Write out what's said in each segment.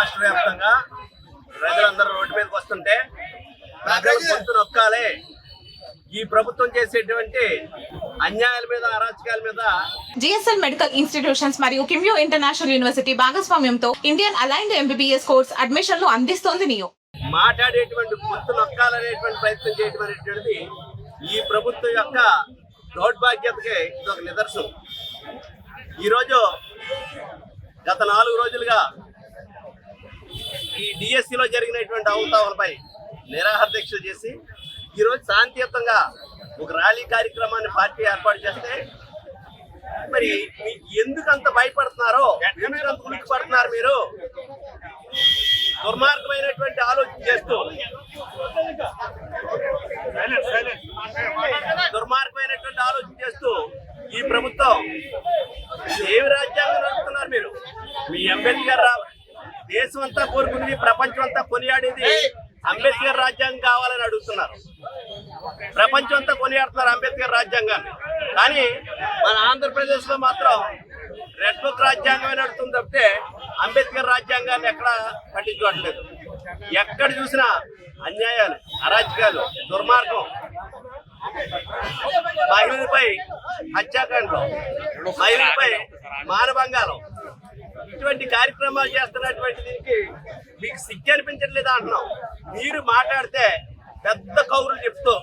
రాష్ట్ర వ్యాప్తంగా ప్రజలందరూ రోడ్డు మీదకి వస్తుంటే ప్రజలు గొంతు నొక్కాలి. ఈ ప్రభుత్వం చేసేటువంటి అన్యాయాల మీద, అరాచకాల మీద జిఎస్ఎల్ మెడికల్ ఇన్స్టిట్యూషన్స్ మరియు కిమ్యూ ఇంటర్నేషనల్ యూనివర్సిటీ భాగస్వామ్యంతో ఇండియన్ అలైన్డ్ ఎంబీబీఎస్ కోర్స్ అడ్మిషన్లు అందిస్తోంది నియో. మాట్లాడేటువంటి గొంతు నొక్కాలనేటువంటి ప్రయత్నం చేయడం అనేటువంటిది ఈ ప్రభుత్వం యొక్క దౌర్భాగ్యతకి ఇదొక నిదర్శనం. ఈరోజు గత 4 రోజులుగా ఈ డిఎస్సిలో జరిగినటువంటి అవతావలపై నిరాహార దీక్ష చేసి ఈరోజు శాంతియుతంగా ఒక ర్యాలీ కార్యక్రమాన్ని పార్టీ ఏర్పాటు చేస్తే మరి ఎందుకు అంత భయపడుతున్నారో, ఎందుకు అంత ఉలిక్కిపడుతున్నారు మీరు? దుర్మార్గమైనటువంటి ఆలోచన చేస్తూ ఈ ప్రభుత్వం ఏమి రాజ్యాంగం నడుపుతున్నారు మీరు? మీ అంబేద్కర్ దేశం అంతా కోరుకునేది, ప్రపంచం అంతా కొనియాడేది అంబేద్కర్ రాజ్యాంగం కావాలని అడుగుతున్నారు. ప్రపంచం అంతా కొనియాడుతున్నారు అంబేద్కర్ రాజ్యాంగాన్ని. కానీ మన ఆంధ్రప్రదేశ్ లో మాత్రం రెడ్ బుక్ రాజ్యాంగమే నడుస్తుంది తప్పితే అంబేద్కర్ రాజ్యాంగాన్ని ఎక్కడ పట్టించుకోవట్లేదు. ఎక్కడ చూసినా అన్యాయాలు, అరాచకాలు, దుర్మార్గం, మహిళలపై హత్యాకాండలు, మహిళలపై మానభంగాలు, ఇటువంటి కార్యక్రమాలు చేస్తున్నటువంటి దీనికి మీకు సిగ్గు అనిపించట్లేదు అంటున్నాం. మీరు మాట్లాడితే పెద్ద కౌరులు చెప్తూ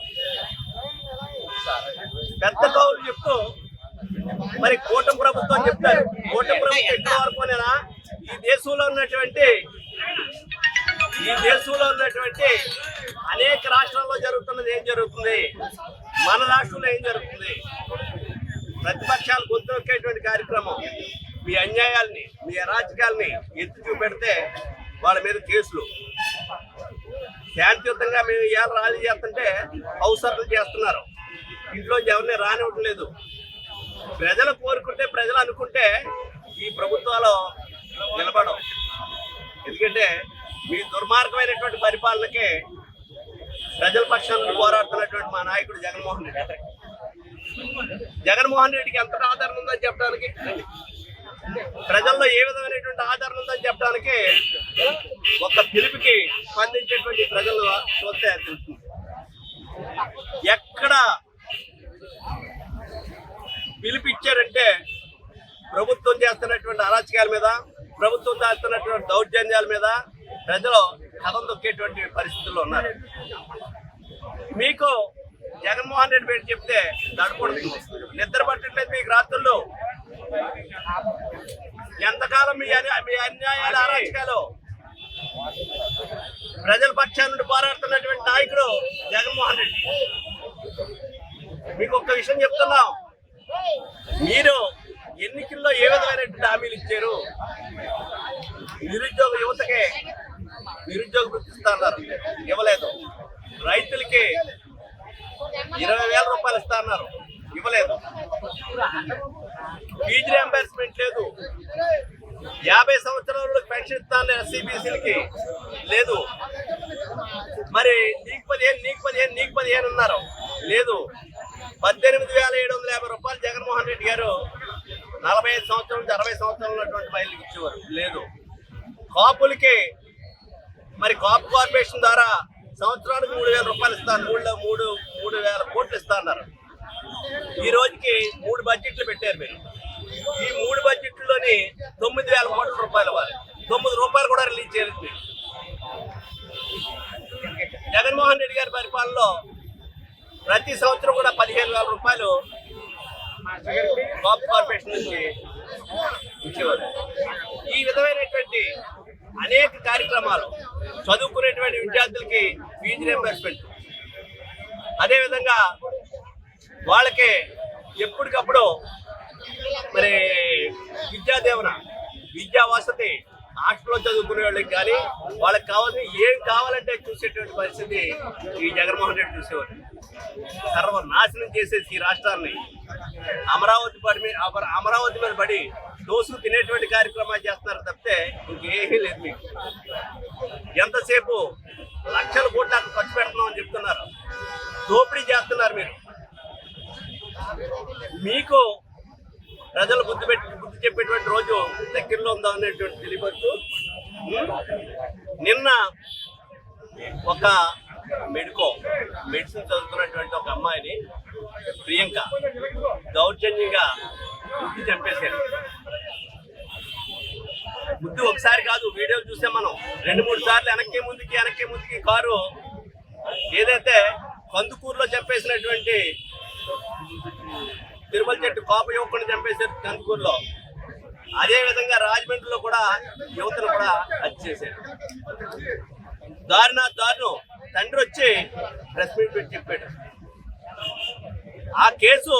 మరి కూటమి ప్రభుత్వం చెప్తారు. కూటమి ప్రభుత్వం ఎక్కడ వరకునేనా ఈ దేశంలో ఉన్నటువంటి అనేక రాష్ట్రాల్లో జరుగుతున్నది ఏం జరుగుతుంది, మన రాష్ట్రంలో ఏం జరుగుతుంది? ప్రతిపక్షాలు గొంతు నొక్కేటువంటి కార్యక్రమం, మీ అన్యాయాల్ని, మీ అరాచకాల్ని ఎత్తి చూపెడితే వాళ్ళ మీద కేసులు. శాంతియుతంగా మేము ఇవాళ ర్యాలీ చేస్తుంటే అవసరాలు చేస్తున్నారు. ఇంట్లో ఎవరిని రానివ్వటం లేదు. ప్రజలు కోరుకుంటే, ప్రజలు అనుకుంటే ఈ ప్రభుత్వాలు నిలబడవు. ఎందుకంటే మీ దుర్మార్గమైనటువంటి పరిపాలనకే ప్రజల పక్షాన్ని పోరాడుతున్నటువంటి మా నాయకుడు జగన్మోహన్ రెడ్డికి ఎంత ఆదరణ ఉందని చెప్పడానికి, ప్రజల్లో ఏ విధమైనటువంటి ఆదరణ ఉందని చెప్పడానికి ఒక పిలుపుకి స్పందించేటువంటి ప్రజలు చూస్తే తెలుస్తుంది. ఎక్కడ పిలిపిచ్చారంటే ప్రభుత్వం చేస్తున్నటువంటి అరాచకాల మీద, ప్రభుత్వం చేస్తున్నటువంటి దౌర్జన్యాల మీద ప్రజలు కథం దొక్కేటువంటి పరిస్థితుల్లో ఉన్నారు. మీకు జగన్మోహన్ రెడ్డి పేరు చెప్తే దడపడుతుంది, నిద్ర పట్టట్లేదు మీకు రాత్రుల్లో. ఎంతకాలం మీ అన్యాయాలు, అరాచకాలు? ప్రజల పక్షాల నుండి పోరాడుతున్నటువంటి నాయకుడు జగన్మోహన్ రెడ్డి. మీకు ఒక్క విషయం చెప్తున్నాం, మీరు ఎన్నికల్లో ఏ విధమైనటువంటి హామీలు ఇచ్చారు? నిరుద్యోగ యువతకే నిరుద్యోగ వృత్తి ఇస్తున్నారు, ఇవ్వలేదు. రైతులకి 20,000 రూపాయలు ఇస్తా అన్నారు, ఇవ్వలేదు. ఫీజు రియంబర్స్మెంట్ లేదు. 50 సంవత్సరాల పెన్షన్ ఇస్తాను ఎస్సీబీసీలకి లేదు. మరి నీకు 15 అన్నారు, లేదు. 18,750 రూపాయలు జగన్మోహన్ రెడ్డి గారు 45 సంవత్సరాల నుంచి 60 సంవత్సరాలు ఉన్నటువంటి మహిళలకు ఇచ్చేవారు, లేదు. కాపులకి మరి కాపు కార్పొరేషన్ ద్వారా సంవత్సరానికి 3,000 రూపాయలు ఇస్తాను, 3,000 కోట్లు ఇస్తా అన్నారు. ఈ రోజుకి 3 బడ్జెట్లు పెట్టారు మీరు. ఈ 3 బడ్జెట్లోని 9,000 కోట్ల రూపాయలు ఇవ్వాలి. 9 రూపాయలు కూడా రిలీజ్ చేయలేదు మీరు. జగన్మోహన్ రెడ్డి గారి పరిపాలనలో ప్రతి సంవత్సరం కూడా 15,000 రూపాయలు కాపు కార్పొరేషన్ నుంచి ఇచ్చేవారు. ఈ విధమైనటువంటి అనేక కార్యక్రమాలు, చదువుకునేటువంటి విద్యార్థులకి ఫీజు రియంబర్స్మెంట్, అదేవిధంగా వాళ్ళకి ఎప్పటికప్పుడు మరి విద్యాదేవన, విద్యా వసతి, హాస్టల్లో చదువుకునే వాళ్ళకి కానీ వాళ్ళకి కావాల్సిన ఏం కావాలంటే చూసేటువంటి పరిస్థితి ఈ జగన్మోహన్ రెడ్డి చూసేవారు. సర్వనాశనం చేసేసి ఈ రాష్ట్రాన్ని అమరావతి మీద పడి దోసుకు తినేటువంటి కార్యక్రమాలు చేస్తున్నారు తప్పితే ఇంకేమీ లేదు. మీకు ఎంతసేపు లక్షల కోట్లు అక్కడ ఖర్చు పెడుతున్నామని చెప్తున్నారు, దోపిడీ చేస్తున్నారు మీరు. మీకు ప్రజలు బుద్ధి చెప్పేటువంటి రోజు దగ్గరలో ఉందా అనేటువంటి తెలియవచ్చు. నిన్న ఒక మెడిసిన్ చదువుతున్నటువంటి ఒక అమ్మాయిని ప్రియాంక దౌర్జన్యంగా గుద్ది చంపేశారు. గుద్ది ఒకసారి కాదు, వీడియోలు చూసాం మనం 2-3 సార్లు వెనక్కి ముందుకి కారు ఏదైతే కందుకూరులో చంపేసినటువంటి తిరుమల చెట్టు కాపు యువకుని చంపేశారు కందుకూరులో, అదే విధంగా రాజమండ్రిలో కూడా యువతను కూడా హత్య చేశారు. దారుణం. తండ్రి వచ్చి ప్రెస్ మీట్ పెట్టి చెప్పాడు. ఆ కేసు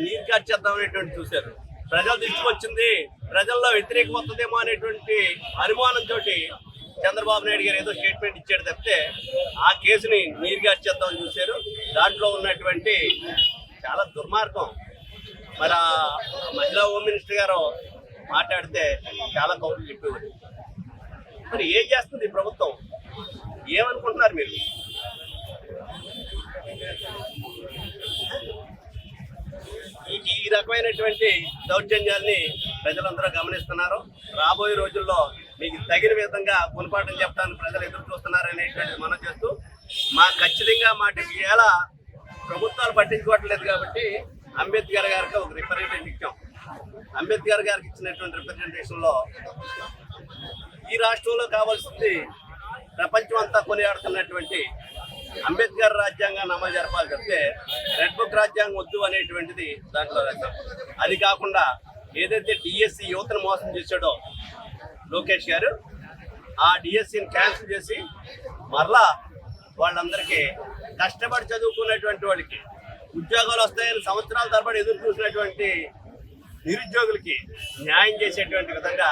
నీరు కార్చేద్దామనేటువంటి చూశారు. ప్రజల దృష్టికి వచ్చింది, ప్రజల్లో వ్యతిరేకం వస్తుందేమో అనేటువంటి అనుమానంతో చంద్రబాబు నాయుడు గారు ఏదో స్టేట్మెంట్ ఇచ్చాడు తప్పితే ఆ కేసుని నీరు కార్చేద్దామని చూశారు. దాంట్లో ఉన్నటువంటి చాలా దుర్మార్గం. మరి ఆ మహిళా హోమ్ మినిస్టర్ గారు మాట్లాడితే చాలా కౌంటర్లు చెప్పేవారు. మరి ఏం చేస్తుంది ప్రభుత్వం? ఏమనుకుంటున్నారు మీరు? ఈ రకమైనటువంటి దౌర్జన్యాల్ని ప్రజలందరూ గమనిస్తున్నారు. రాబోయే రోజుల్లో మీకు తగిన విధంగా గుణపాఠం చెప్పడానికి ప్రజలు ఎదురు చూస్తున్నారు అనేటువంటి మనం చేస్తూ ఖచ్చితంగా మాటికి ఎలా ప్రభుత్వాలు పట్టించుకోవట్లేదు కాబట్టి అంబేద్కర్ గారికి ఒక రిప్రజెంటేషన్ ఇచ్చాం. అంబేద్కర్ గారికి ఇచ్చినటువంటి రిప్రజెంటేషన్లో ఈ రాష్ట్రంలో కావాల్సింది ప్రపంచం అంతా కొనియాడుతున్నటువంటి అంబేద్కర్ రాజ్యాంగాన్ని అమలు జరపాలి చెప్తే రెడ్ బుక్ రాజ్యాంగం వద్దు అనేటువంటిది దాంట్లో రాశాం. అది కాకుండా ఏదైతే డిఎస్సి యువతను మోసం చేశాడో లోకేష్ గారు, ఆ డిఎస్సిని క్యాన్సిల్ చేసి మరలా వాళ్ళందరికీ కష్టపడి చదువుకున్నటువంటి వాళ్ళకి ఉద్యోగాలు వస్తాయని సంవత్సరాల తరబడి ఎదురు చూసినటువంటి నిరుద్యోగులకి న్యాయం చేసేటువంటి విధంగా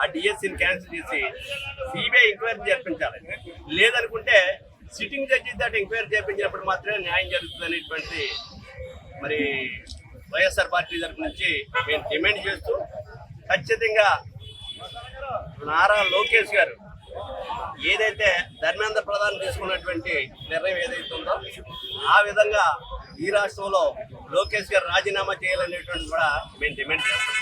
ఆ డిఎస్సిని క్యాన్సిల్ చేసి సిబిఐ ఎంక్వైరీ జరిపించాలి. లేదనుకుంటే సిట్టింగ్ జడ్జి దాటి ఎంక్వైరీ చేయించినప్పుడు మాత్రమే న్యాయం జరుగుతుంది అనేటువంటి మరి వైఎస్ఆర్ పార్టీ తరఫు నుంచి మేము డిమాండ్ చేస్తూ ఖచ్చితంగా నారా లోకేష్ గారు ఏదైతే ధర్మేంద్ర ప్రధాన్ తీసుకున్నటువంటి నిర్ణయం ఏదైతే ఉందో ఆ విధంగా ఈ రాష్ట్రంలో లోకేష్ గారు రాజీనామా చేయాలనేటువంటి కూడా మేము డిమాండ్ చేస్తాం.